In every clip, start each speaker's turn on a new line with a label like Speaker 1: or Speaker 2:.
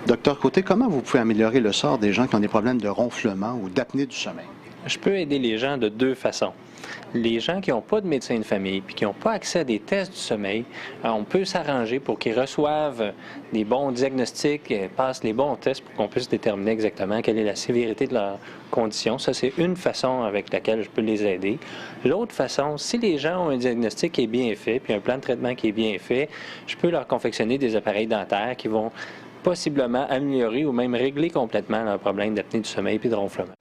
Speaker 1: Docteur Côté, comment vous pouvez améliorer le sort des gens qui ont des problèmes de ronflement ou d'apnée du sommeil?
Speaker 2: Je peux aider les gens de deux façons. Les gens qui n'ont pas de médecin de famille puis qui n'ont pas accès à des tests du sommeil, on peut s'arranger pour qu'ils reçoivent des bons diagnostics, passent les bons tests pour qu'on puisse déterminer exactement quelle est la sévérité de leur condition. Ça, c'est une façon avec laquelle je peux les aider. L'autre façon, si les gens ont un diagnostic qui est bien fait puis un plan de traitement qui est bien fait, je peux leur confectionner des appareils dentaires qui vont possiblement améliorer ou même régler complètement leur problème d'apnée du sommeil et de ronflement.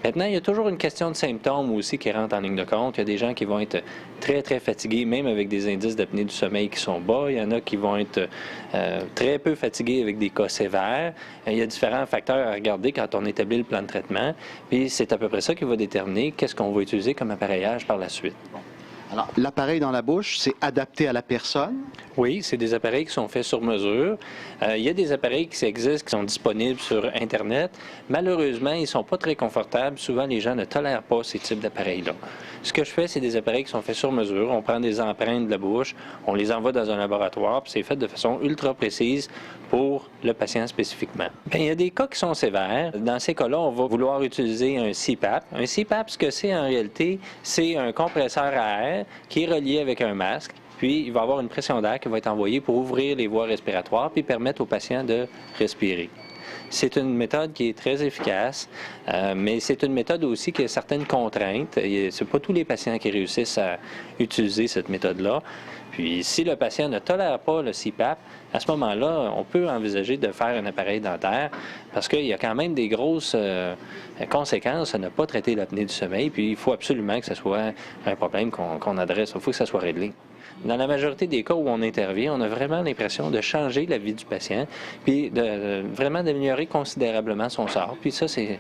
Speaker 2: Maintenant, il y a toujours une question de symptômes aussi qui rentre en ligne de compte. Il y a des gens qui vont être très, très fatigués, même avec des indices d'apnée du sommeil qui sont bas. Il y en a qui vont être très peu fatigués avec des cas sévères. Il y a différents facteurs à regarder quand on établit le plan de traitement. Puis c'est à peu près ça qui va déterminer qu'est-ce qu'on va utiliser comme appareillage par la suite.
Speaker 1: Alors, l'appareil dans la bouche, c'est adapté à la personne?
Speaker 2: Oui, c'est des appareils qui sont faits sur mesure. Il y a des appareils qui existent, qui sont disponibles sur Internet. Malheureusement, ils ne sont pas très confortables. Souvent, les gens ne tolèrent pas ces types d'appareils-là. Ce que je fais, c'est des appareils qui sont faits sur mesure. On prend des empreintes de la bouche, on les envoie dans un laboratoire, puis c'est fait de façon ultra précise pour le patient spécifiquement. Bien, il y a des cas qui sont sévères. Dans ces cas-là, on va vouloir utiliser un CPAP. Un CPAP, ce que c'est en réalité, c'est un compresseur à air qui est relié avec un masque. Puis, il va y avoir une pression d'air qui va être envoyée pour ouvrir les voies respiratoires puis permettre au patient de respirer. C'est une méthode qui est très efficace, mais c'est une méthode aussi qui a certaines contraintes. Ce n'est pas tous les patients qui réussissent à utiliser cette méthode-là. Puis, si le patient ne tolère pas le CPAP, à ce moment-là, on peut envisager de faire un appareil dentaire parce qu'il y a quand même des grosses conséquences à ne pas traiter l'apnée du sommeil. Puis, il faut absolument que ce soit un problème qu'on adresse. Il faut que ça soit réglé. Dans la majorité des cas où on intervient, on a vraiment l'impression de changer la vie du patient, puis vraiment d'améliorer considérablement son sort. Puis ça, c'est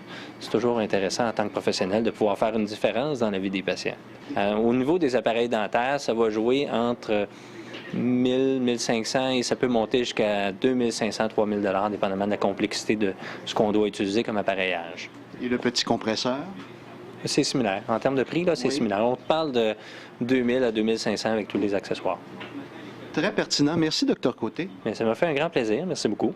Speaker 2: toujours intéressant en tant que professionnel de pouvoir faire une différence dans la vie des patients. Au niveau des appareils dentaires, ça va jouer entre 1000, 1500 et ça peut monter jusqu'à 2500, 3000 $, dépendamment de la complexité de ce qu'on doit utiliser comme appareillage.
Speaker 1: Et le petit compresseur?
Speaker 2: C'est similaire. En termes de prix, là, c'est similaire. On parle de 2000 à 2500 avec tous les accessoires.
Speaker 1: Très pertinent. Merci, Dr. Côté.
Speaker 2: Mais ça m'a fait un grand plaisir. Merci beaucoup.